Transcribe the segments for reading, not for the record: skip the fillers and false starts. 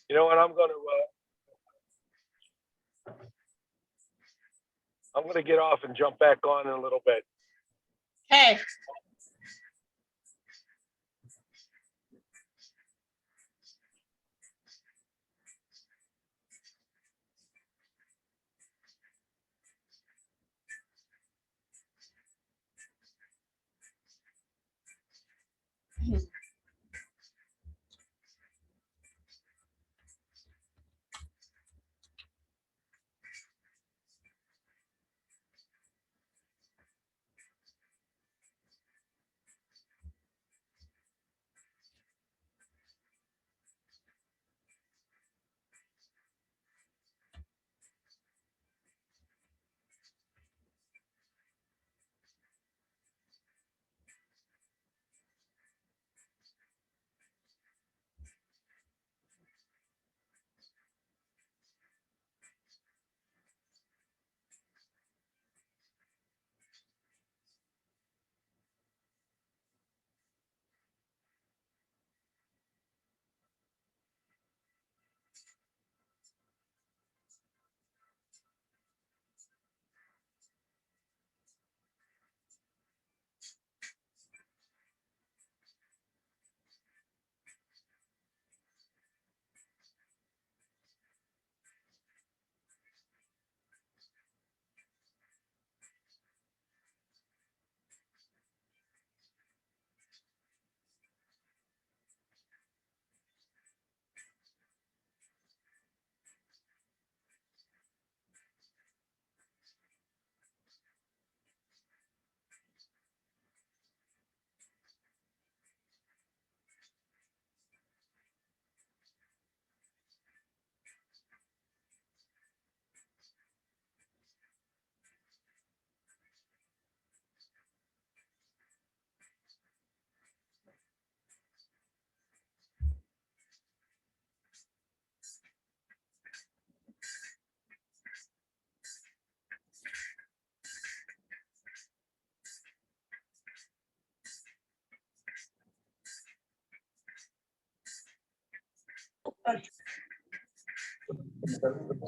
You know what? I'm gonna get off and jump back on in a little bit. Okay.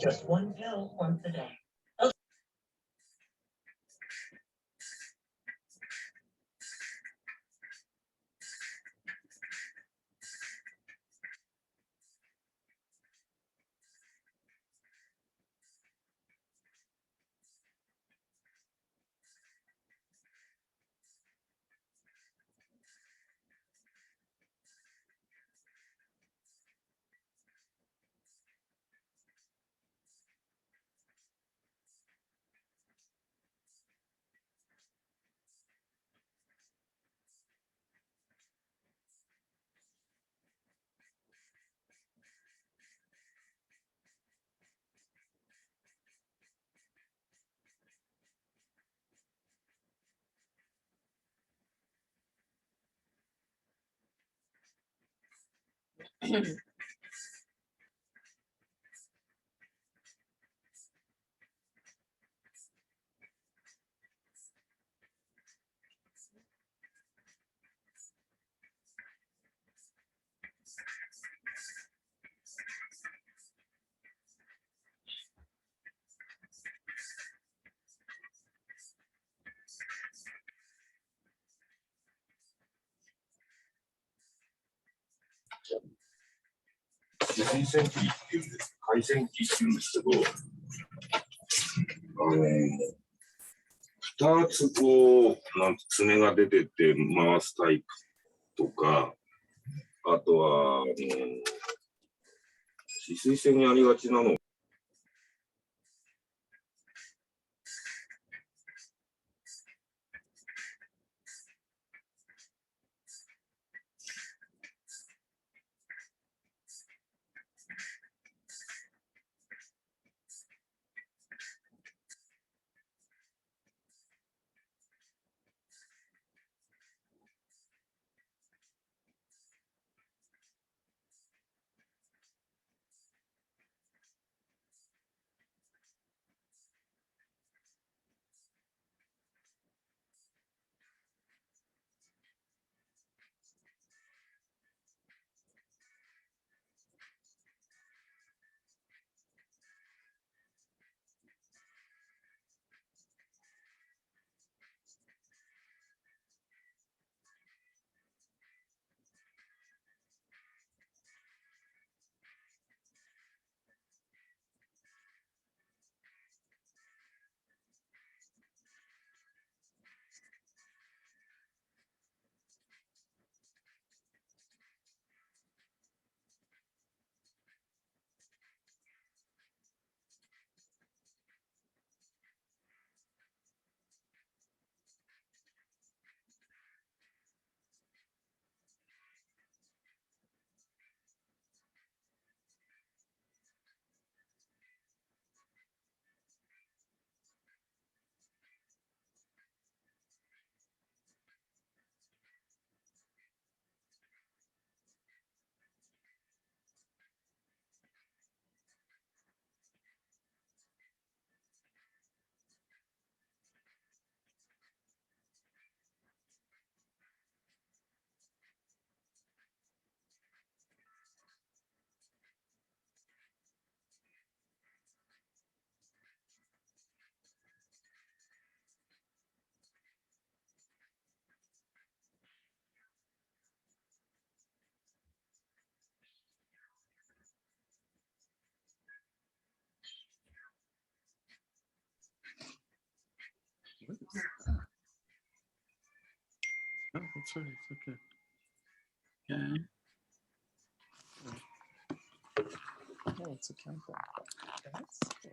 Just one pill once a day.水洗機っていうんです、海鮮機っていうんですけど、2つこう、なん爪が出てて回すタイプとか、あとは、止水栓にありがちなの。It's all right. It's okay. Yeah. No, it's a countdown. That's good.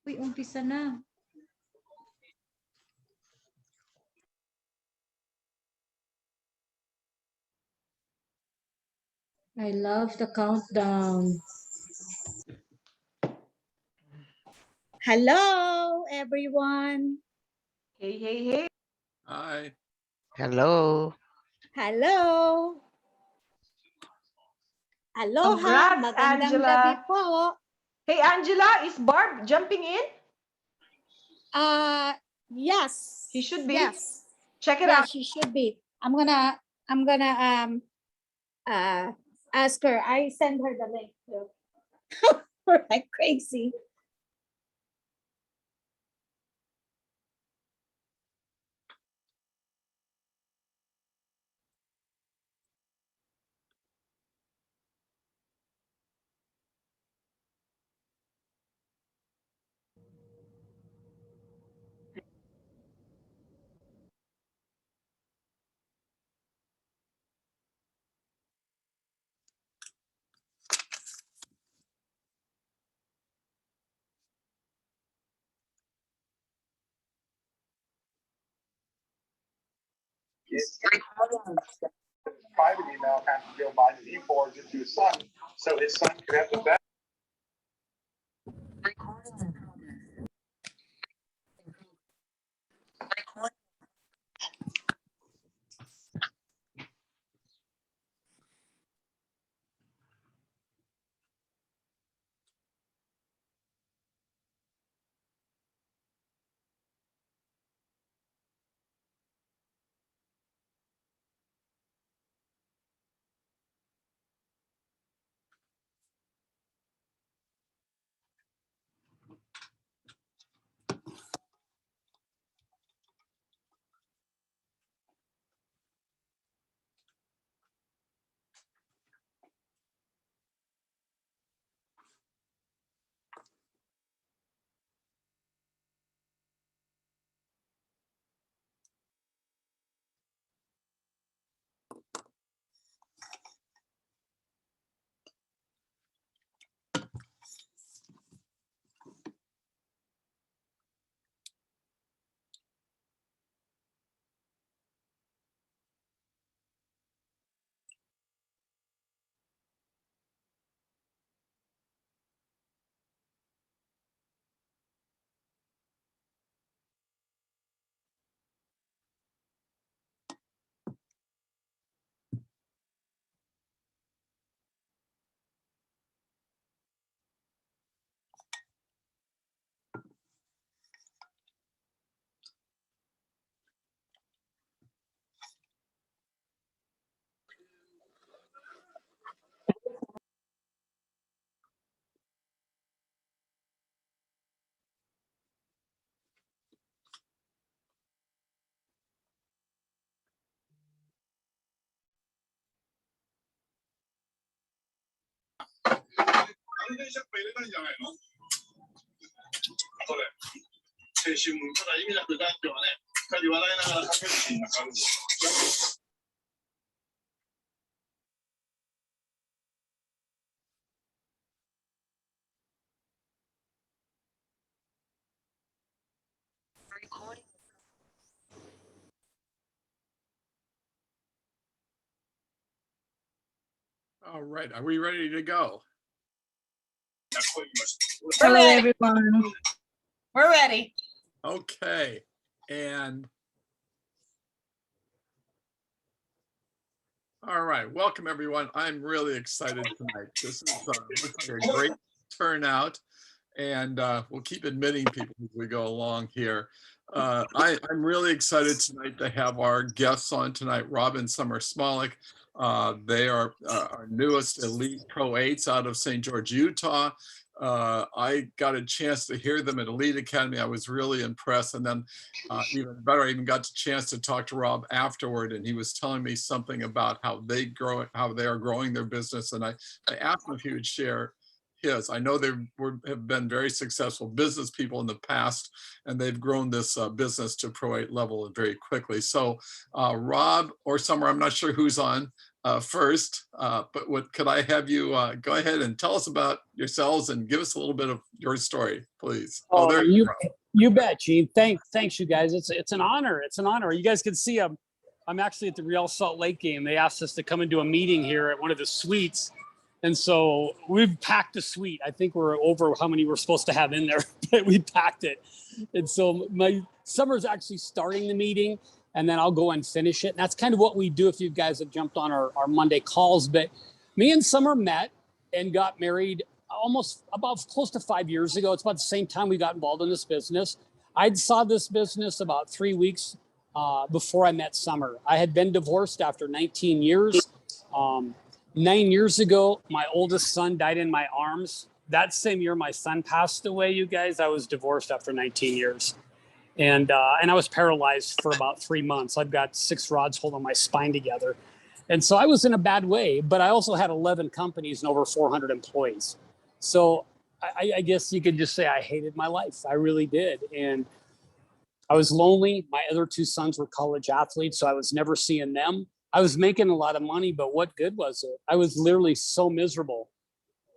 Uy, umpisa na. I love the countdown. Hello, everyone. Hey, hey, hey. Hi. Hello. Hello. Aloha. Congrats, Magandang Angela. gabi po. Hey, Angela, is Barb jumping in? Yes. He should be. Yes. Check it Yeah, out. she should be. I'm gonna ask her. I send her the link too. We're like crazy. Private email after Joe Biden, he forwards it to his son, so his son can have the best. 電車入れないんじゃないのこれ。青春もただ意味なく男女はね、二人笑いながら駆けるシーンがあるんですよ。All right, are we ready to go? Hello, ready. everyone. We're ready. Okay, and all right, welcome everyone. I'm really excited tonight. This is looks like a great turnout, and we'll keep admitting people as we go along here. I'm really excited tonight to have our guests on tonight, Rob and Summer Smollock. They are our newest elite Pro 8s out of St. George, Utah. I got a chance to hear them at Elite Academy. I was really impressed. And then even better, I even got the chance to talk to Rob afterward, and he was telling me something about how they are growing their business. And I asked him if he would share his. I know they have been very successful business people in the past, and they've grown this business to Pro 8 level very quickly. So Rob or Summer, I'm not sure who's on first, but could I have you go ahead and tell us about yourselves and give us a little bit of your story, please? Oh, there you bet, Gene. Thanks, you guys. It's an honor. It's an honor. You guys can see I'm actually at the Real Salt Lake game. They asked us to come and do a meeting here at one of the suites. And so we've packed a suite. I think we're over how many we're supposed to have in there, but we packed it. And so my Summer's actually starting the meeting, and then I'll go and finish it. And that's kind of what we do if you guys have jumped on our Monday calls. But me and Summer met and got married almost about close to 5 years ago. It's about the same time we got involved in this business. I saw this business about 3 weeks before I met Summer. I had been divorced after 19 years. 9 years ago, my oldest son died in my arms. That same year, my son passed away, you guys. I was divorced after 19 years. And I was paralyzed for about 3 months. I've got 6 rods holding my spine together. And so I was in a bad way, but I also had 11 companies and over 400 employees. So I guess you could just say I hated my life. I really did. And I was lonely. My other 2 sons were college athletes, so I was never seeing them. I was making a lot of money, but what good was it? I was literally so miserable.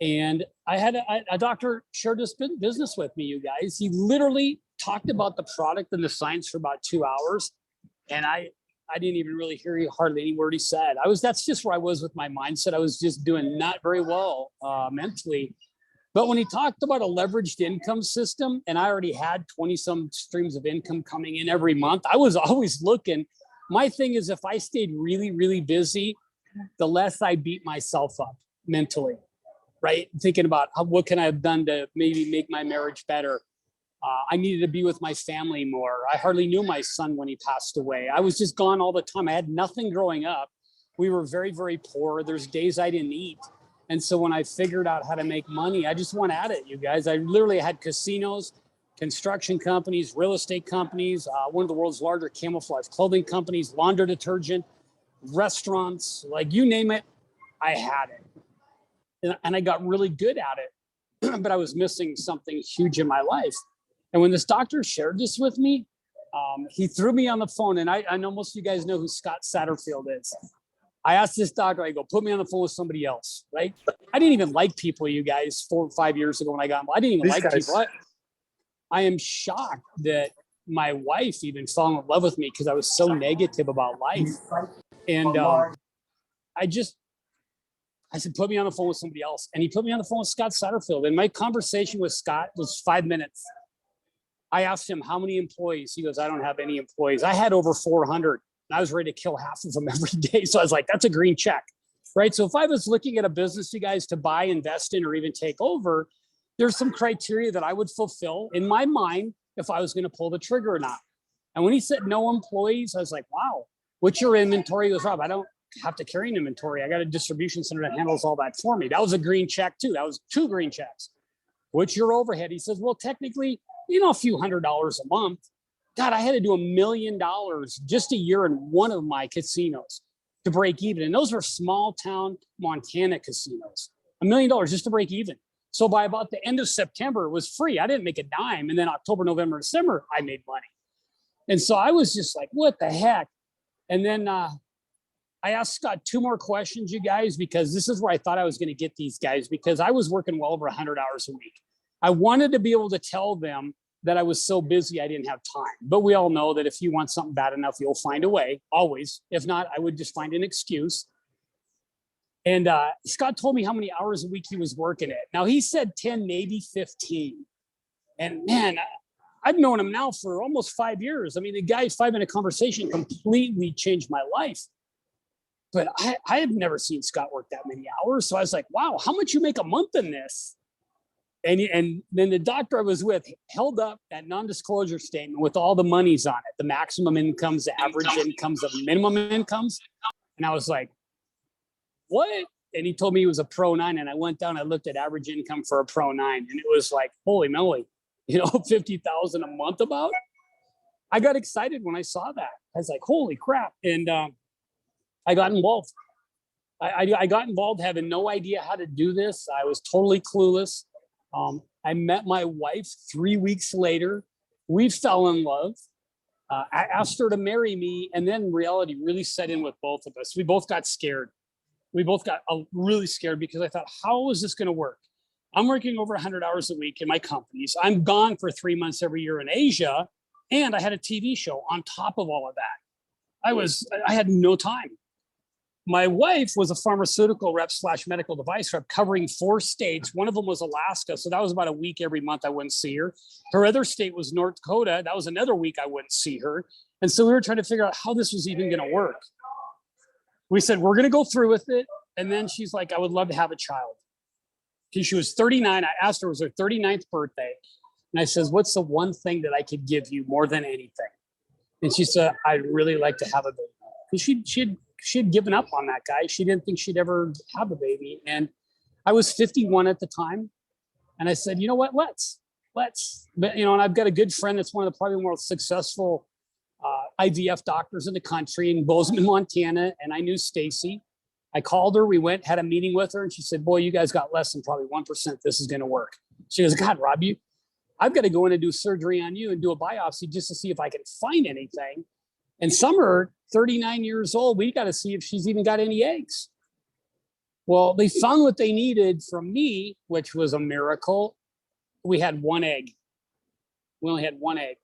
And I had a doctor shared this business with me, you guys. He literally talked about the product and the science for about 2 hours. And I didn't even really hear hardly any word he said. That's just where I was with my mindset. I was just doing not very well mentally. But when he talked about a leveraged income system, and I already had 20 some streams of income coming in every month, I was always looking. My thing is, if I stayed really, really busy, the less I beat myself up mentally, right? Thinking about what can I have done to maybe make my marriage better. I needed to be with my family more. I hardly knew my son when he passed away. I was just gone all the time. I had nothing growing up. We were very, very poor. There's days I didn't eat. And so when I figured out how to make money, I just went at it, you guys. I literally had casinos, construction companies, real estate companies, one of the world's larger camouflage clothing companies, laundry detergent, restaurants, like you name it, I had it. And I got really good at it, but I was missing something huge in my life. And when this doctor shared this with me, he threw me on the phone, and I know most of you guys know who Scott Satterfield is. I asked this doctor, I go, put me on the phone with somebody else, right? I didn't even like people, you guys, 4 or 5 years ago when I got involved. I didn't even like people. I am shocked that my wife even fell in love with me because I was so negative about life. And I said, put me on the phone with somebody else. And he put me on the phone with Scott Satterfield. And my conversation with Scott was 5 minutes. I asked him, how many employees? He goes, I don't have any employees. I had over 400. And I was ready to kill half of them every day. So I was like, that's a green check, right? So if I was looking at a business, you guys, to buy, invest in, or even take over, there's some criteria that I would fulfill in my mind if I was going to pull the trigger or not. And when he said no employees, I was like, wow, what's your inventory? He goes, Rob, I don't have to carry an inventory. I got a distribution center that handles all that for me. That was a green check too. That was 2 green checks. What's your overhead? He says, well, technically, a few $100s a month. God, I had to do $1 million just a year in one of my casinos to break even. And those were small town Montana casinos. $1 million just to break even. So by about the end of September, it was free. I didn't make a dime. And then October, November, December, I made money. And so I was just like, what the heck? And then I asked Scott 2 more questions, you guys, because this is where I thought I was going to get these guys, because I was working well over 100 hours a week. I wanted to be able to tell them that I was so busy I didn't have time. But we all know that if you want something bad enough, you'll find a way, always. If not, I would just find an excuse. And Scott told me how many hours a week he was working it. Now he said 10, maybe 15. And man, I've known him now for almost 5 years. I mean, the guy's 5-minute conversation completely changed my life. But I have never seen Scott work that many hours. So I was like, wow, how much you make a month in this? And then the doctor I was with held up that non-disclosure statement with all the monies on it, the maximum incomes, the average incomes, the minimum incomes. And I was like, what? And he told me he was a pro 9. And I went down, I looked at average income for a pro 9. And it was like, holy moly, 50,000 a month about. I got excited when I saw that. I was like, holy crap. And I got involved. I got involved having no idea how to do this. I was totally clueless. I met my wife 3 weeks later. We fell in love. I asked her to marry me, and then reality really set in with both of us. We both got scared. We both got really scared because I thought, how is this going to work? I'm working over 100 hours a week in my companies. I'm gone for 3 months every year in Asia, and I had a TV show on top of all of that. I had no time. My wife was a pharmaceutical rep / medical device rep covering 4 states. One of them was Alaska. So that was about a week every month I wouldn't see her. Her other state was North Dakota. That was another week I wouldn't see her. And so we were trying to figure out how this was even going to work. We said, we're going to go through with it. And then she's like, I would love to have a child. She was 39. I asked her, it was her 39th birthday. And I says, what's the one thing that I could give you more than anything? And she said, I'd really like to have a baby. Because she had given up on that guy. She didn't think she'd ever have a baby. And I was 51 at the time. And I said, you know what, let's, but, and I've got a good friend that's one of the probably more successful IVF doctors in the country in Bozeman, Montana. And I knew Stacy. I called her, we went, had a meeting with her. And she said, boy, you guys got less than probably 1%. This is going to work. She goes, God, Rob, I've got to go in and do surgery on you and do a biopsy just to see if I can find anything. And Summer, 39 years old, we got to see if she's even got any eggs. Well, they found what they needed from me, which was a miracle. We had 1 egg. We only had 1 egg.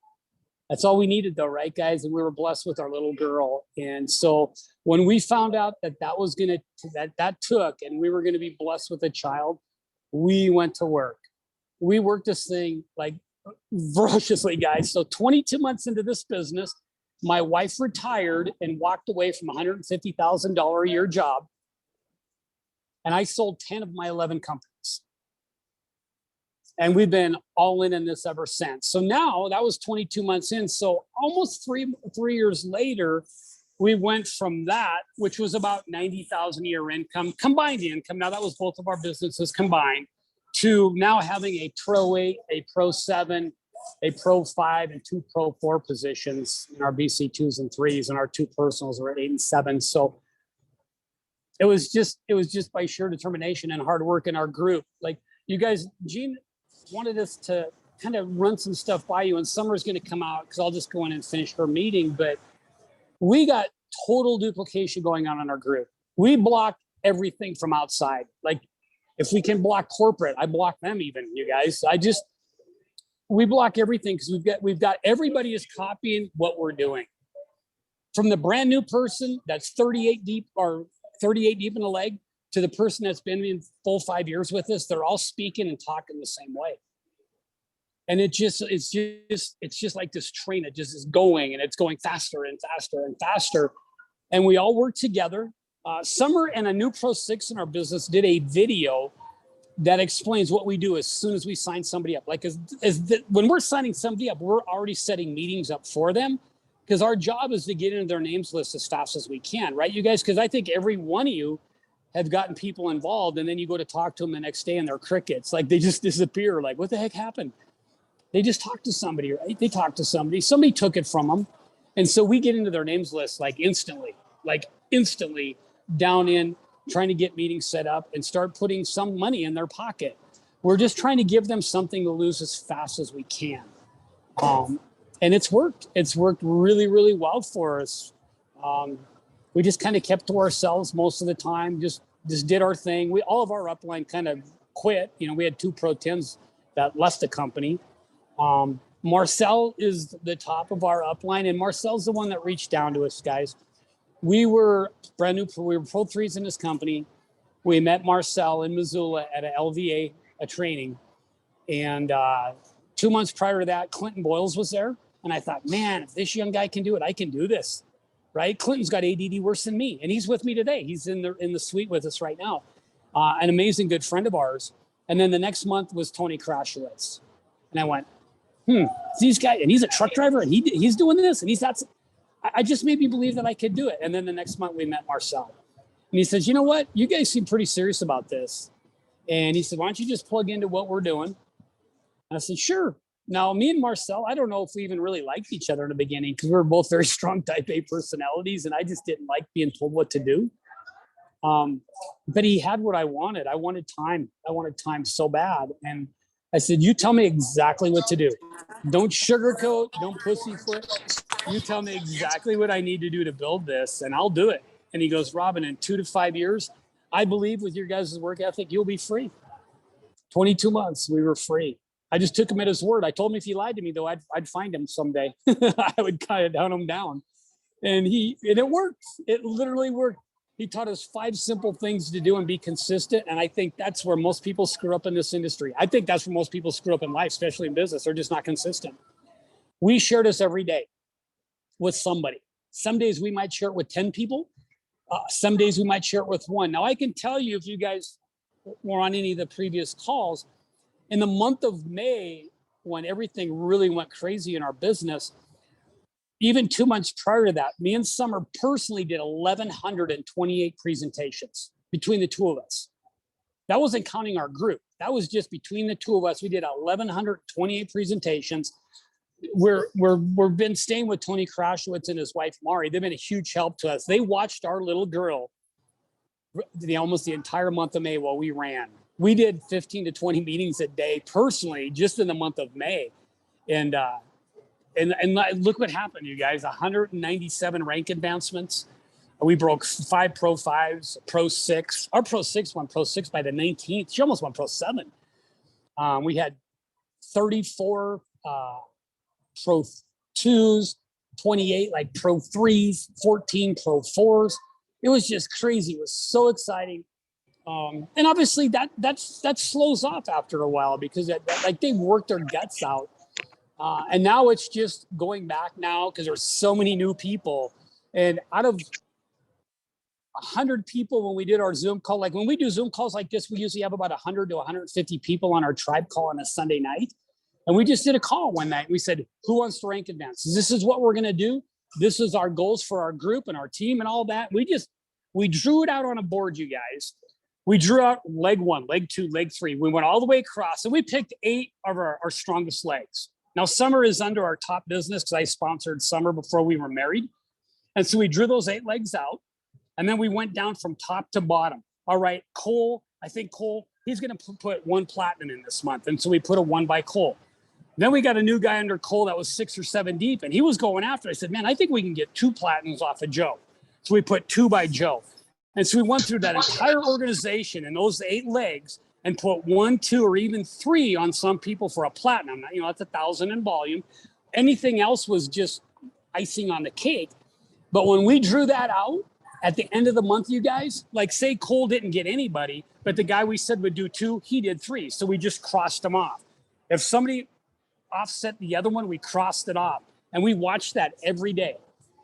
That's all we needed though, right, guys? And we were blessed with our little girl. And so when we found out that was going to, that took, and we were going to be blessed with a child, we went to work. We worked this thing like ferociously, guys. So 22 months into this business, my wife retired and walked away from a $150,000 a year job. And I sold 10 of my 11 companies. And we've been all in this ever since. So now that was 22 months in. So almost three years later, we went from that, which was about 90,000 a year income, combined income. Now that was both of our businesses combined, to now having a Pro 8, a Pro 7, a Pro 5, and 2 Pro 4 positions in our BC 2s and 3s, and our 2 personals are at 8 and 7. So it was just by sheer determination and hard work in our group. Like you guys, Gene wanted us to kind of run some stuff by you, and Summer's going to come out because I'll just go in and finish her meeting. But we got total duplication going on in our group. We block everything from outside. Like if we can block corporate, I block them even, you guys. We block everything because we've got everybody is copying what we're doing. From the brand new person that's 38 deep or 38 deep in the leg to the person that's been in full 5 years with us, they're all speaking and talking the same way. And it's just like this train that just is going, and it's going faster and faster and faster. And we all work together. Summer and a new Pro 6 in our business did a video that explains what we do as soon as we sign somebody up. Like when we're signing somebody up, we're already setting meetings up for them, because our job is to get into their names list as fast as we can, right, you guys? Because I think every one of you have gotten people involved, and then you go to talk to them the next day and they're crickets. Like they just disappear. Like, what the heck happened? They just talked to somebody, right? They talked to somebody took it from them. And so we get into their names list like instantly down in trying to get meetings set up and start putting some money in their pocket. We're just trying to give them something to lose as fast as we can. And it's worked. It's worked really, really well for us. We just kind of kept to ourselves most of the time, just did our thing. All of our upline kind of quit. You know, we had 2 pro tems that left the company. Marcel is the top of our upline, and Marcel's the one that reached down to us, guys. We were brand new. We were pro 3s in this company. We met Marcel in Missoula at a LVA, a training. And 2 months prior to that, Clinton Boyles was there. And I thought, man, if this young guy can do it, I can do this, right? Clinton's got ADD worse than me. And he's with me today. He's in the suite with us right now. An amazing good friend of ours. And then the next month was Tony Krashowitz. And I went, these guys, and he's a truck driver, and he's doing this, and I just made me believe that I could do it. And then the next month we met Marcel. And he says, you know what? You guys seem pretty serious about this. And he said, why don't you just plug into what we're doing? And I said, sure. Now, me and Marcel, I don't know if we even really liked each other in the beginning because we were both very strong type A personalities, and I just didn't like being told what to do. But he had what I wanted. I wanted time. I wanted time so bad. And I said, you tell me exactly what to do. Don't sugarcoat. Don't pussyfoot. You tell me exactly what I need to do to build this, and I'll do it. And he goes, Robin, in 2 to 5 years, I believe with your guys' work ethic, you'll be free. 22 months, we were free. I just took him at his word. I told him if he lied to me, though, I'd find him someday. I would kind of hunt him down. And it worked. It literally worked. He taught us 5 simple things to do and be consistent. And I think that's where most people screw up in this industry. I think that's where most people screw up in life, especially in business. They're just not consistent. We share this every day with somebody. Some days we might share it with 10 people. Some days we might share it with 1. Now, I can tell you, if you guys were on any of the previous calls, in the month of May, when everything really went crazy in our business, even 2 months prior to that, me and Summer personally did 1,128 presentations between the 2 of us. That wasn't counting our group. That was just between the 2 of us. We did 1,128 presentations. We've been staying with Tony Krashowitz and his wife, Mari. They've been a huge help to us. They watched our little girl almost the entire month of May while we ran. We did 15 to 20 meetings a day personally, just in the month of May. And look what happened, you guys, 197 rank advancements. We broke 5 Pro 5s, Pro 6. Our Pro 6 won Pro 6 by the 19th. She almost won Pro 7. We had 34 Pro 2s, 28 like Pro 3s, 14 Pro 4s. It was just crazy. It was so exciting. And obviously that slows off after a while because like they worked their guts out. And now it's just going back now because there's so many new people. And out of 100 people, when we did our Zoom call, like when we do Zoom calls like this, we usually have about 100 to 150 people on our tribe call on a Sunday night. And we just did a call one night. We said, who wants to rank advance? This is what we're going to do. This is our goals for our group and our team and all that. We drew it out on a board, you guys. We drew out leg 1, leg 2, leg 3. We went all the way across and we picked 8 of our strongest legs. Now, Summer is under our top business because I sponsored Summer before we were married. And so we drew those 8 legs out. And then we went down from top to bottom. All right, Cole, I think Cole, he's going to put 1 platinum in this month. And so we put a 1 by Cole. Then we got a new guy under Cole that was 6 or 7 deep. And he was going after. I said, man, I think we can get 2 platinums off of Joe. So we put 2 by Joe. And so we went through that entire organization and those 8 legs and put 1, 2, or even 3 on some people for a platinum. You know, that's 1,000 in volume. Anything else was just icing on the cake. But when we drew that out at the end of the month, you guys, like say Cole didn't get anybody, but the guy we said would do 2, he did 3. So we just crossed them off. If somebody offset the other one, we crossed it off. And we watched that every day.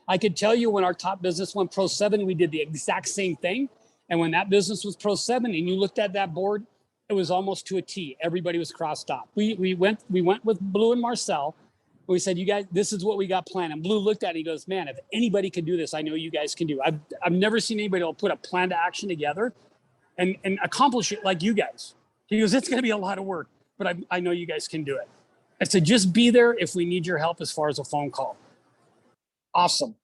I could tell you when our top business went Pro 7, we did the exact same thing. And when that business was Pro 7 and you looked at that board, it was almost to a T. Everybody was crossed off. We went with Blue and Marcel. We said, you guys, this is what we got planned. And Blue looked at it and he goes, man, if anybody can do this, I know you guys can do it. I've never seen anybody that'll put a plan to action together and accomplish it like you guys. He goes, it's going to be a lot of work, but I know you guys can do it. I said, just be there if we need your help as far as a phone call. Awesome.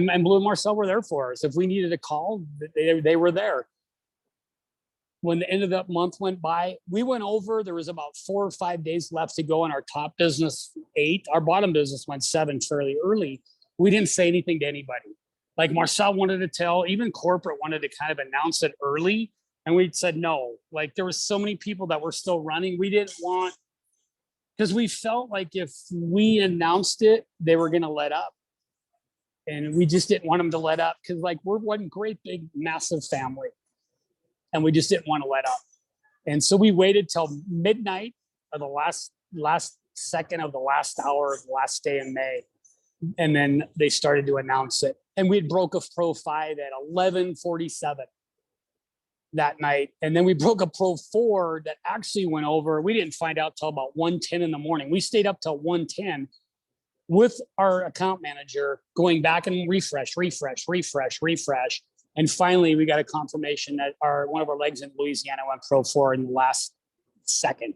And Blue and Marcel were there for us. If we needed a call, they were there. When the end of that month went by, we went over, there was about 4 or 5 days left to go in our top business 8. Our bottom business went 7 fairly early. We didn't say anything to anybody. Like Marcel wanted to tell, even corporate wanted to kind of announce it early. And we said, no, like there was so many people that were still running. We didn't want, because we felt like if we announced it, they were going to let up. And we just didn't want them to let up because like we're one great big massive family. And we just didn't want to let up. And so we waited till midnight of the last second of the last hour of the last day in May. And then they started to announce it. And we broke a Pro 5 at 11:47 that night. And then we broke a Pro 4 that actually went over. We didn't find out till about 1:10 in the morning. We stayed up till 1:10 with our account manager going back and refresh. And finally, we got a confirmation that one of our legs in Louisiana went Pro 4 in the last second.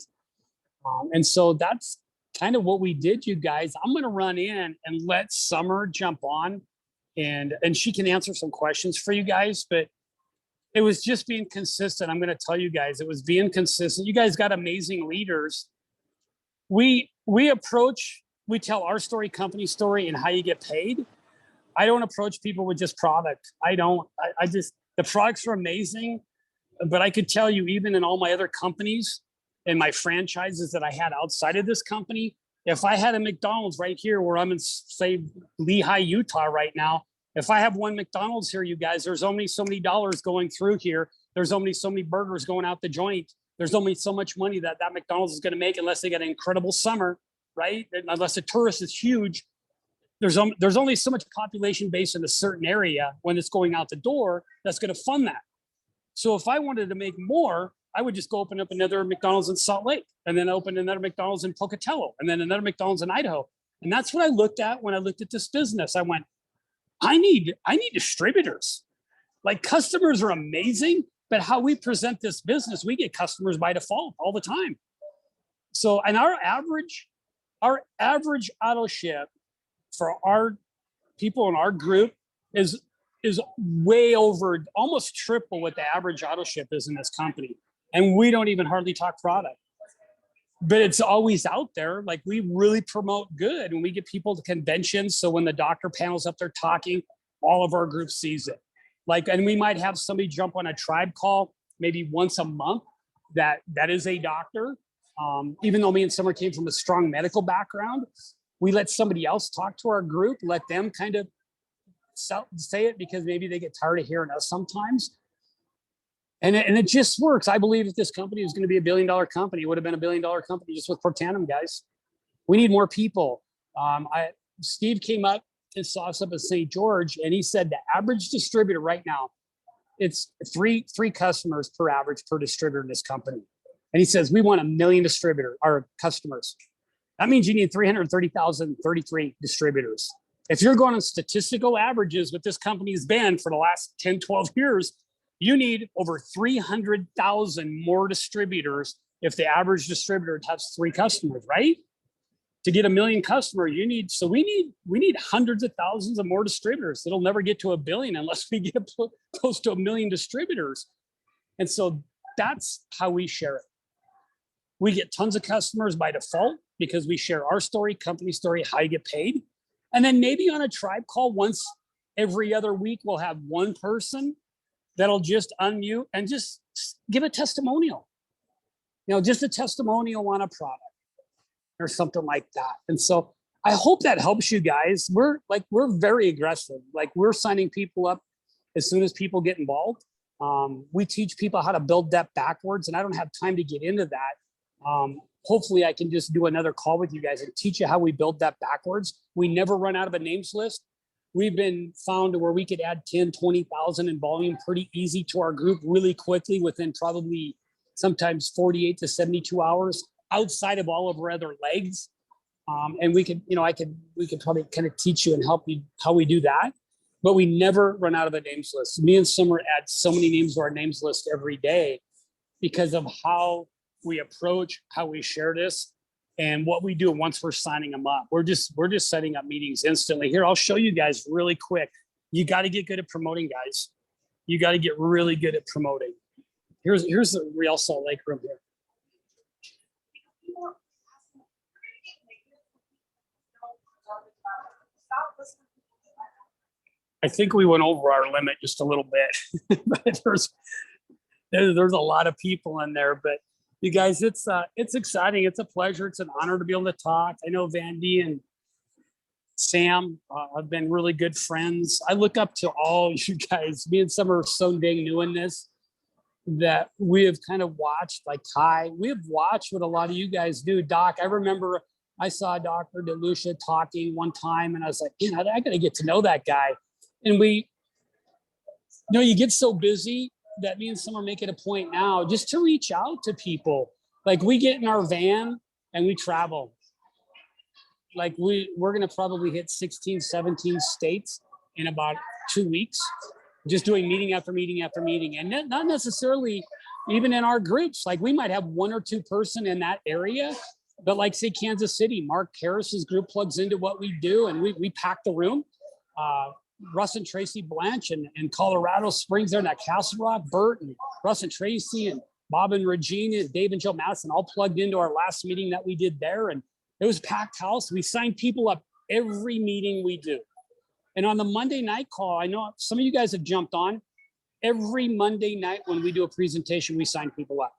And so that's kind of what we did, you guys. I'm going to run in and let Summer jump on, and she can answer some questions for you guys. But it was just being consistent. I'm going to tell you guys, it was being consistent. You guys got amazing leaders. We tell our story, company story, and how you get paid. I don't approach people with just product. I just, the products are amazing, but I could tell you, even in all my other companies and my franchises that I had outside of this company, if I had a McDonald's right here where I'm in, say, Lehi, Utah right now, if I have one McDonald's here, you guys, there's only so many dollars going through here. There's only so many burgers going out the joint. There's only so much money that McDonald's is going to make unless they get an incredible summer, right? Unless the tourist is huge. There's only so much population based in a certain area when it's going out the door that's going to fund that. So if I wanted to make more, I would just go open up another McDonald's in Salt Lake, and then open another McDonald's in Pocatello, and then another McDonald's in Idaho. And that's what I looked at when I looked at this business. I went, I need distributors. Like, customers are amazing, but how we present this business, we get customers by default all the time. So, and our average auto ship for our people in our group is way over, almost triple what the average auto ship is in this company. And we don't even hardly talk product, but it's always out there. Like, we really promote good, and we get people to conventions. So when the doctor panel's up there talking, all of our group sees it. Like, and we might have somebody jump on a tribe call maybe once a month that is a doctor. Even though me and Summer came from a strong medical background, we let somebody else talk to our group, let them kind of say it, because maybe they get tired of hearing us sometimes. And it just works. I believe if this company was going to be $1 billion company, it would have been $1 billion company just with Portanum, guys. We need more people. Steve came up and saw us up at St. George, and he said the average distributor right now, it's three customers per average per distributor in this company. And he says, we want 1 million our customers. That means you need 330,033 distributors. If you're going on statistical averages, what this company has been for the last 10, 12 years, you need over 300,000 more distributors if the average distributor has 3 customers, right? To get 1 million customers, we need hundreds of thousands of more distributors. It'll never get to 1 billion unless we get close to 1 million distributors. And so that's how we share it. We get tons of customers by default because we share our story, company story, how you get paid. And then maybe on a tribe call once every other week, we'll have one person that'll just unmute and just give a testimonial. Just a testimonial on a product or something like that. And so I hope that helps you guys. We're very aggressive. Like, we're signing people up as soon as people get involved. We teach people how to build depth backwards, and I don't have time to get into that. Hopefully I can just do another call with you guys and teach you how we build that backwards. We never run out of a names list. We've been found to where we could add 10, 20,000 in volume pretty easy to our group really quickly within probably sometimes 48 to 72 hours outside of all of our other legs. And we could probably kind of teach you and help you how we do that. But we never run out of a names list. Me and Summer add so many names to our names list every day because of how we approach, how we share this, and what we do once we're signing them up. We're just setting up meetings instantly. Here, I'll show you guys really quick. You got to get good at promoting, guys. You got to get really good at promoting. Here's the real Salt Lake room here. I think we went over our limit just a little bit. But there's a lot of people in there. But you guys, it's exciting. It's a pleasure. It's an honor to be able to talk. I know Vandy and Sam have been really good friends. I look up to all you guys. Me and Summer are so dang new in this that we have kind of watched, like Kai, we have watched what a lot of you guys do. Doc, I remember I saw Dr. DeLucia talking one time and I was like, I got to get to know that guy. And you get so busy that me and Summer make it a point now just to reach out to people. Like we get in our van and we travel. Like we're going to probably hit 16, 17 states in about 2 weeks, just doing meeting after meeting after meeting. And not necessarily even in our groups. Like we might have 1 or 2 person in that area, but like say Kansas City, Mark Harris's group plugs into what we do and we pack the room. Russ and Tracy Blanche and Colorado Springs there in that Castle Rock, Bert and Russ and Tracy and Bob and Regina and Dave and Joe Madison all plugged into our last meeting that we did there. And it was packed house. We signed people up every meeting we do. And on the Monday night call, I know some of you guys have jumped on. Every Monday night when we do a presentation, we sign people up.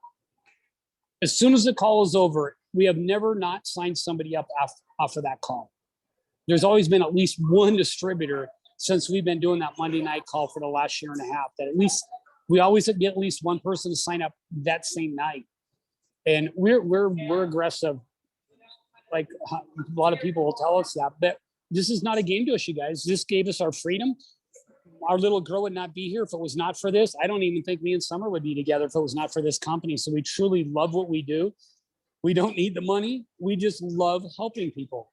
As soon as the call is over, we have never not signed somebody up off of that call. There's always been at least one distributor since we've been doing that Monday night call for the last year and a half, that at least we always get at least one person to sign up that same night. And we're aggressive. Like a lot of people will tell us that, but this is not a game to us, you guys. This gave us our freedom. Our little girl would not be here if it was not for this. I don't even think me and Summer would be together if it was not for this company. So we truly love what we do. We don't need the money. We just love helping people.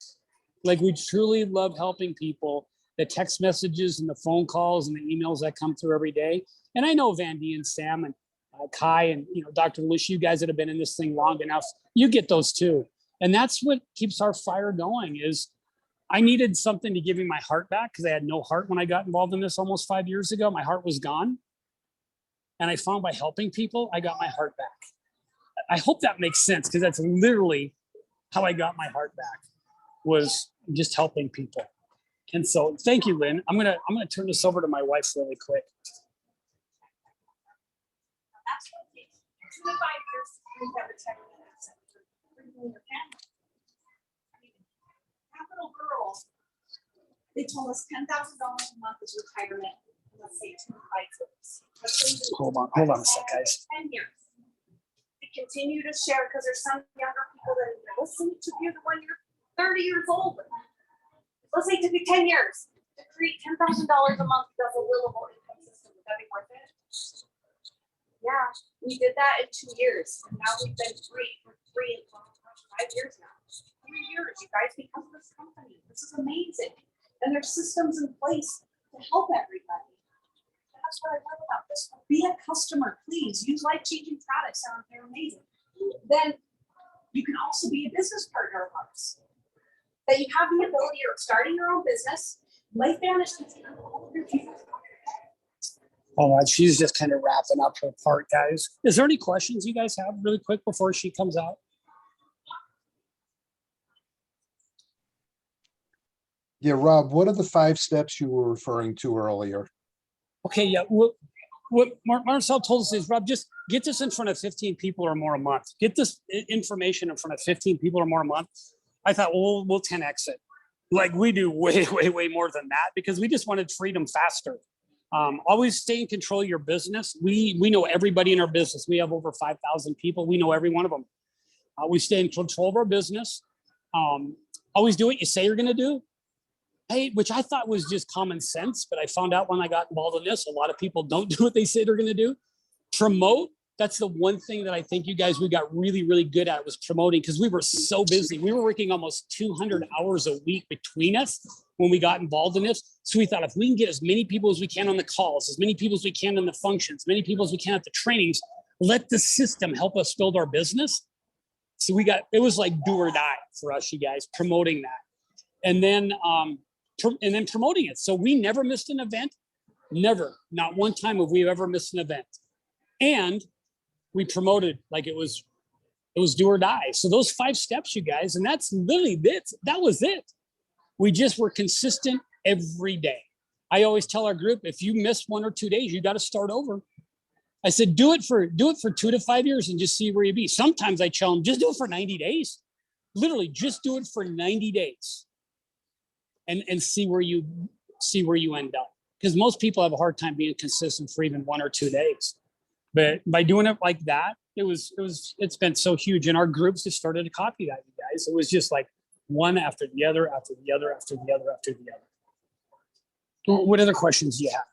Like we truly love helping people. The text messages and the phone calls and the emails that come through every day. And I know Vandy and Sam and Kai and Dr. Lush, you guys that have been in this thing long enough, you get those too. And that's what keeps our fire going. Is I needed something to give me my heart back because I had no heart when I got involved in this almost 5 years ago. My heart was gone. And I found by helping people, I got my heart back. I hope that makes sense because that's literally how I got my heart back, was just helping people. And so thank you, Lynn. I'm gonna turn this over to my wife really quick. Capital Girls, they told us $10,000 a month is retirement. Let's say 2 bikes. Hold on a sec, guys. 10 years. To continue to share, because there's some younger people that are listening to you when you're 30 years old. Let's say it took you 10 years to create $10,000 a month that's a livable income system. Would that be worth it? Yeah, we did that in 2 years. And now we've been free for 5 years now. 3 years, you guys, because of this company. This is amazing. And there's systems in place to help everybody. And that's what I love about this. Be a customer, please. Use life-changing products. They're amazing. Then you can also be a business partner of ours. That you have the ability of starting your own business, life management, all of your people. Oh, she's just kind of wrapping up her part, guys. Is there any questions you guys have really quick before she comes out? Yeah, Rob, what are the 5 steps you were referring to earlier? Okay, yeah. What Marcel told us is, Rob, just get this in front of 15 people or more a month. Get this information in front of 15 people or more a month. I thought, well, we'll 10X it. Like we do way, way, way more than that because we just wanted freedom faster. Always stay in control of your business. We know everybody in our business. We have over 5,000 people. We know every one of them. We stay in control of our business. Always do what you say you're going to do. Hey, which I thought was just common sense, but I found out when I got involved in this, a lot of people don't do what they say they're going to do. Promote. That's the one thing that I think you guys, we got really, really good at was promoting because we were so busy. We were working almost 200 hours a week between us when we got involved in this. So we thought if we can get as many people as we can on the calls, as many people as we can in the functions, many people as we can at the trainings, let the system help us build our business. So it was like do or die for us, you guys, promoting that. And then and then promoting it. So we never missed an event. Never, not one time have we ever missed an event. And we promoted like it was do or die. So those 5 steps, you guys, and that's literally it. That was it. We just were consistent every day. I always tell our group, if you miss 1 or 2 days, you got to start over. I said, do it for 2 to 5 years and just see where you be. Sometimes I tell them, just do it for 90 days. Literally, just do it for 90 days and see where you end up. Because most people have a hard time being consistent for even 1 or 2 days. But by doing it like that, it's been so huge. And our groups just started to copy that, you guys. It was just like one after the other, after the other, after the other, after the other. What other questions do you have?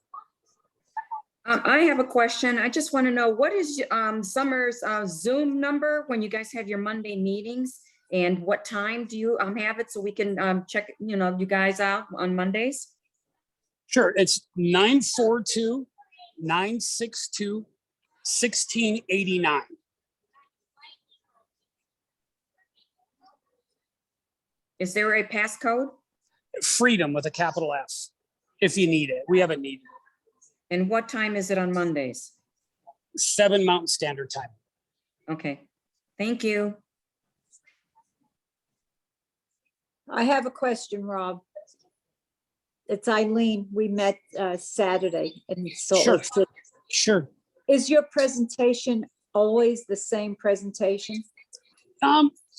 I have a question. I just want to know, what is Summer's Zoom number when you guys have your Monday meetings? And what time do you have it so we can check, you guys out on Mondays? Sure. It's 942-962-1689. Is there a passcode? Freedom with a capital F, if you need it. We haven't needed it. And what time is it on Mondays? 7 Mountain Standard Time. Okay, thank you. I have a question, Rob. It's Eileen. We met Saturday in Salt Lake City. Sure. Is your presentation always the same presentation?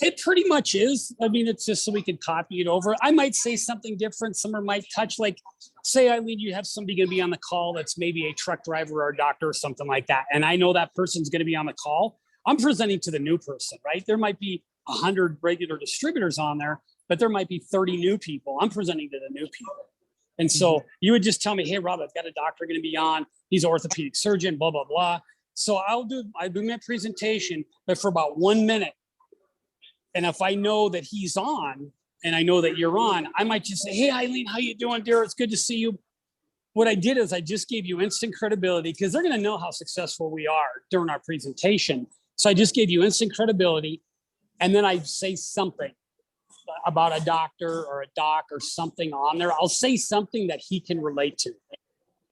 It pretty much is. I mean, it's just so we can copy it over. I might say something different. Someone might touch, like, say, Eileen, you have somebody going to be on the call that's maybe a truck driver or a doctor or something like that. And I know that person's going to be on the call. I'm presenting to the new person, right? There might be 100 regular distributors on there, but there might be 30 new people. I'm presenting to the new people. And so you would just tell me, hey, Rob, I've got a doctor going to be on. He's an orthopedic surgeon, blah, blah, blah. So I do my presentation, but for about 1 minute. And if I know that he's on and I know that you're on, I might just say, hey, Eileen, how you doing, dear? It's good to see you. What I did is I just gave you instant credibility because they're going to know how successful we are during our presentation. So I just gave you instant credibility. And then I say something about a doctor or a doc or something on there. I'll say something that he can relate to.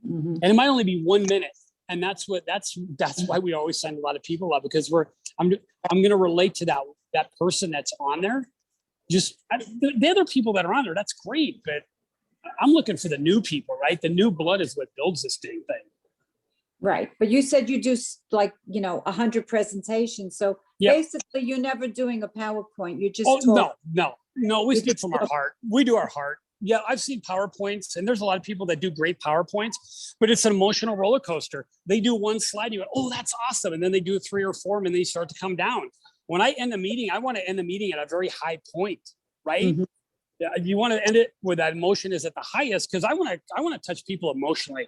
And it might only be 1 minute. And that's why we always send a lot of people up, because I'm going to relate to that person that's on there. The other people that are on there, that's great, but I'm looking for the new people, right? The new blood is what builds this dang thing. Right. But you said you do 100 presentations. So basically you're never doing a PowerPoint. You just No, we speak from our heart. We do our heart. Yeah, I've seen PowerPoints, and there's a lot of people that do great PowerPoints, but it's an emotional roller coaster. They do one slide, you go, oh, that's awesome. And then they do 3 or 4, and then they start to come down. When I end a meeting, I want to end the meeting at a very high point, right? Yeah, you want to end it where that emotion is at the highest, because I want to touch people emotionally,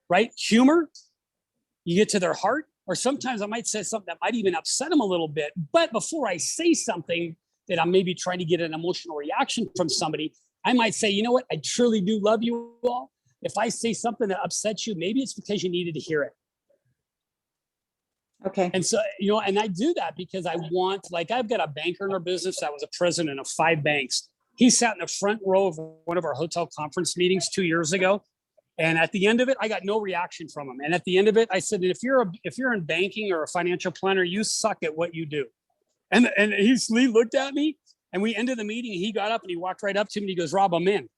right? Humor, you get to their heart, or sometimes I might say something that might even upset them a little bit. But before I say something that I'm maybe trying to get an emotional reaction from somebody, I might say, you know what? I truly do love you all. If I say something that upsets you, maybe it's because you needed to hear it. Okay. And so, and I do that because I want, like, I've got a banker in our business that was a president of 5 banks. He sat in the front row of one of our hotel conference meetings 2 years ago. And at the end of it, I got no reaction from him. And at the end of it, I said, if you're in banking or a financial planner, you suck at what you do. And he looked at me, and we ended the meeting. He got up and he walked right up to me. And he goes, Rob, I'm in.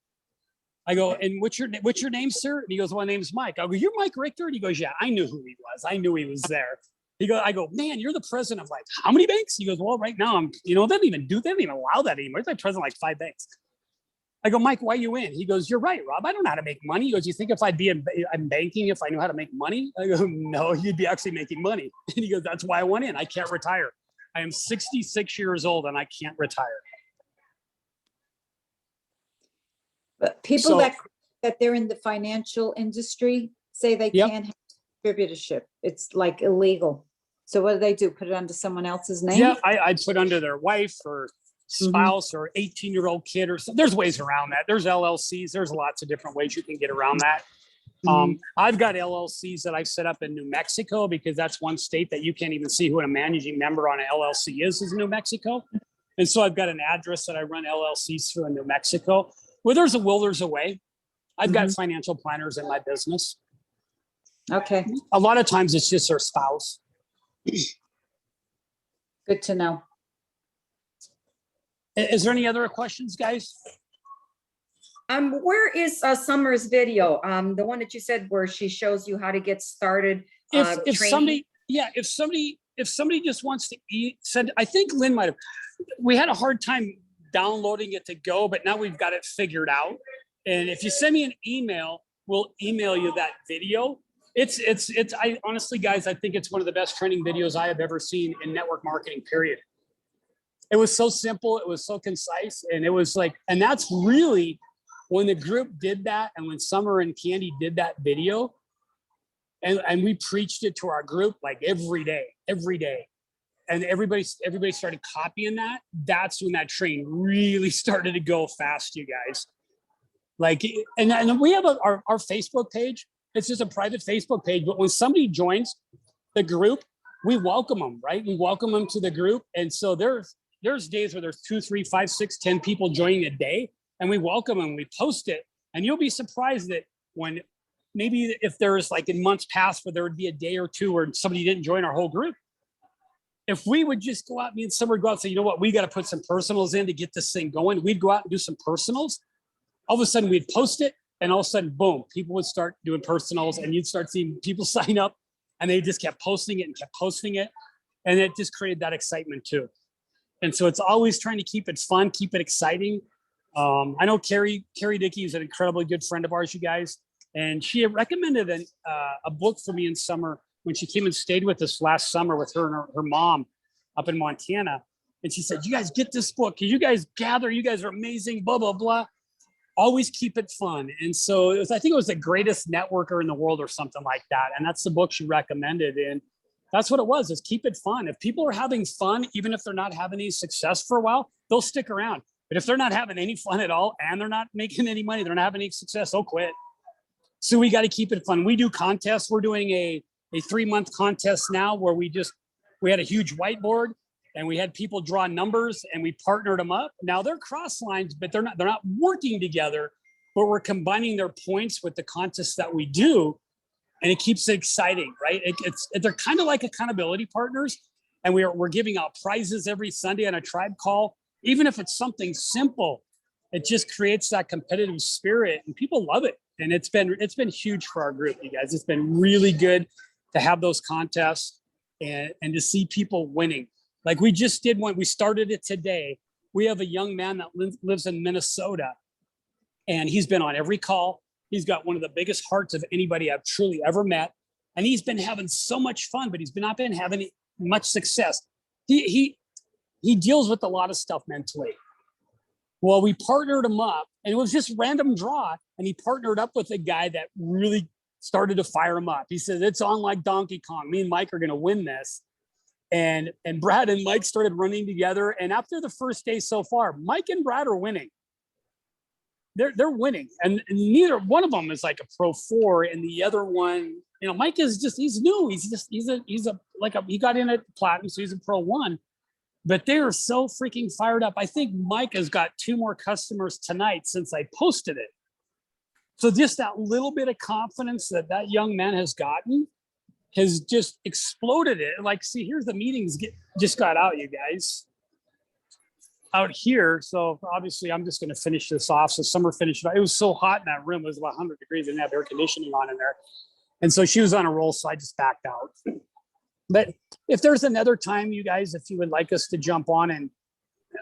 I go, and what's your name, sir? And he goes, well, my name's Mike. I go, you're Mike Richter? And he goes, yeah, I knew who he was. I knew he was there. I go, man, you're the president of like how many banks? He goes, well, right now I'm, they don't even allow that anymore. It's like president of like 5 banks. I go, Mike, why are you in? He goes, you're right, Rob. I don't know how to make money. He goes, you think if I'd be in banking, if I knew how to make money? I go, no, you'd be actually making money. And he goes, that's why I went in. I can't retire. I am 66 years old and I can't retire. But people that they're in the financial industry say they can't have distributorship. It's like illegal. So what do? Put it under someone else's name? Yeah, I put under their wife or spouse or 18-year-old kid or something. There's ways around that. There's LLCs. There's lots of different ways you can get around that. I've got LLCs that I've set up in New Mexico because that's one state that you can't even see who a managing member on an LLC is New Mexico. And so I've got an address that I run LLCs through in New Mexico. Where there's a will, there's a way. I've got Mhm. financial planners in my business. Okay, A lot of times it's just their spouse. good to know. Is there any other questions, guys? Where is Summer's video? The one that you said where she shows you how to get started. If training? somebody, yeah, if somebody just wants to send, I think Lynn might have, we had a hard time downloading it to go, but now we've got it figured out. And if you send me an email, we'll email you that video. I honestly, guys, I think it's one of the best training videos I have ever seen in network marketing, period. It was so simple. It was so concise. And it was like, and that's really when the group did that. And when Summer and Candy did that video, and we preached it to our group like every day. And everybody started copying that. That's when that train really started to go fast, you guys. Like, and we have our Facebook page. It's just a private Facebook page. But when somebody joins the group, we welcome them, right? We welcome them to the group. And so there's days where there's 2, 3, 5, 6, 10 people joining a day, and we welcome them, we post it. And you'll be surprised that when maybe if there's like in months past where there would be a day or two where somebody didn't join our whole group, if we would just go out, me and Summer would go out and say, you know what, we got to put some personals in to get this thing going. We'd go out and do some personals. All of a sudden we'd post it, and all of a sudden, boom, people would start doing personals, and you'd start seeing people sign up, and they just kept posting it and kept posting it. And it just created that excitement too. And so it's always trying to keep it fun, keep it exciting. I know Carrie Dickey is an incredibly good friend of ours, you guys. And she had recommended a book for me in Summer when she came and stayed with us last summer with her and her mom up in Montana. And she said, you guys get this book. You guys gather. You guys are amazing, blah, blah, blah. Always keep it fun. And so I think it was the greatest networker in the world or something like that. And that's the book she recommended. And that's what it was, is keep it fun. If people are having fun, even if they're not having any success for a while, they'll stick around. But if they're not having any fun at all and they're not making any money, they're not having any success, they'll quit. So we got to keep it fun. We do contests. We're doing a 3-month contest now where we had a huge whiteboard and we had people draw numbers and we partnered them up. Now they're cross lines, but they're not working together, but we're combining their points with the contests that we do. And it keeps it exciting, right? They're kind of like accountability partners. And we're giving out prizes every Sunday on a tribe call. Even if it's something simple, it just creates that competitive spirit and people love it. And it's been huge for our group, you guys. It's been really good to have those contests and to see people winning. Like we just did one, we started it today. We have a young man that lives in Minnesota, and he's been on every call. He's got one of the biggest hearts of anybody I've truly ever met. And he's been having so much fun, but he's not been having much success. He deals with a lot of stuff mentally. Well, we partnered him up, and it was just random draw. And he partnered up with a guy that really started to fire him up. He said, it's on like Donkey Kong. Me and Mike are going to win this. And Brad and Mike started running together. And after the first day so far, Mike and Brad are winning. They're winning. And neither one of them is like a pro 4. And the other one, you know, Mike is just, he's new. He got in at platinum, so he's a pro 1. But they are so freaking fired up. I think Mike has got 2 more customers tonight since I posted it. So just that little bit of confidence that young man has gotten has just exploded it. Like, see, here's the meetings just got out, you guys. Out here. So obviously I'm just going to finish this off. So Summer finished it. It was so hot in that room. It was about 100 degrees. They didn't have air conditioning on in there. And so she was on a roll. So I just backed out. But if there's another time, you guys, if you would like us to jump on, and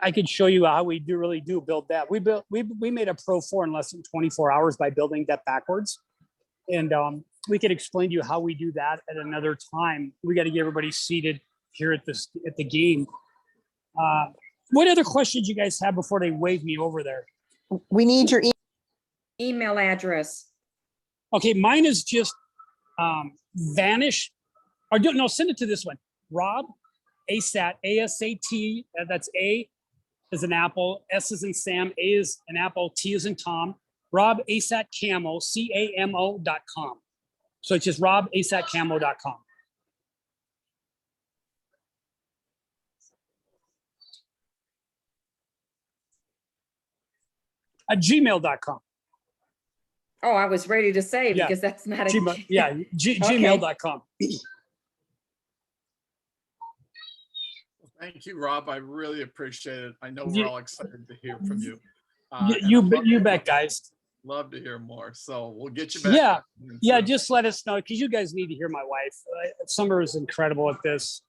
I could show you how we really do build that. We made a Pro 4 in less than 24 hours by building that backwards. And we could explain to you how we do that at another time. We got to get everybody seated here at the game. What other questions you guys have before they wave me over there? We need your email address. Okay, mine is just vanish. Or no, send it to this one. Rob ASAT, ASAT. That's A is an apple, S is in Sam, A is an apple, T is in Tom. Rob ASAT Camo, CAMO.com. So it's just Rob ASAT Camo.com. At gmail.com. Oh, I was ready to say, Yeah. because that's not a. Gmail, yeah, Okay. gmail.com. Thank you, Rob. I really appreciate it. I know You- we're all excited to hear from you. You bet, guys. Love to hear more. So we'll get you back. Yeah, yeah. soon. Just let us know, because you guys need to hear my wife. Summer is incredible at this.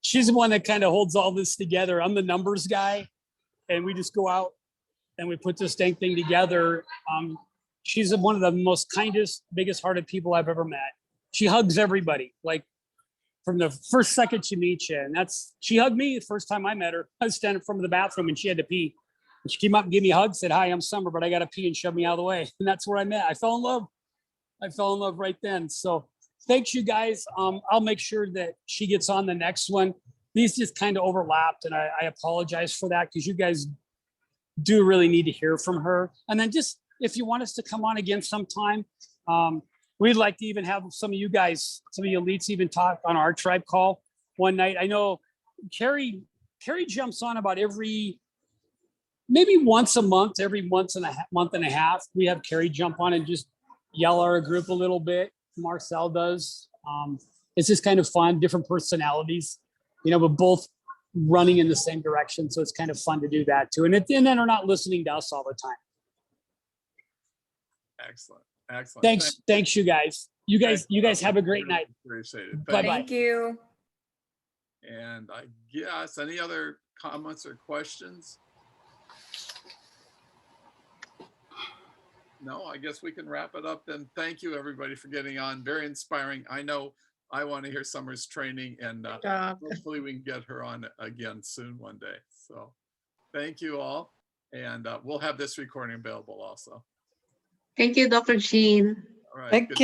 She's the one that kind of holds all this together. I'm the numbers guy, and we just go out and we put this dang thing together. She's one of the most kindest, biggest hearted people I've ever met. She hugs everybody, like from the first second she meets you. And she hugged me the first time I met her. I was standing in front of the bathroom and she had to pee. And she came up and gave me a hug, said, "Hi, I'm Summer, but I got to pee," and shoved me out of the way. And that's where I met. I fell in love. I fell in love right then. So thanks, you guys. I'll make sure that she gets on the next one. These just kind of overlapped, and I apologize for that, because you guys do really need to hear from her. And then just, if you want us to come on again sometime, we'd like to even have some of you guys, some of the elites even talk on our tribe call one night. I know Carrie jumps on about maybe once a month, every month and a half. We have Carrie jump on and just yell at our group a little bit. Marcel does. It's just kind of fun, different personalities, but both running in the same direction. So it's kind of fun to do that too. And then they're not listening to us all the time. Excellent. Excellent. Thanks, you guys. You guys have a great night. Appreciate it. Bye-bye. Thank you. And I guess any other comments or questions? No, I guess we can wrap it up then. Thank you, everybody, for getting on. Very inspiring. I know I want to hear Summer's training, and hopefully we can get her on again soon one day. So thank you all. And we'll have this recording available also. Thank you, Dr. Jean. All right. Thank good you.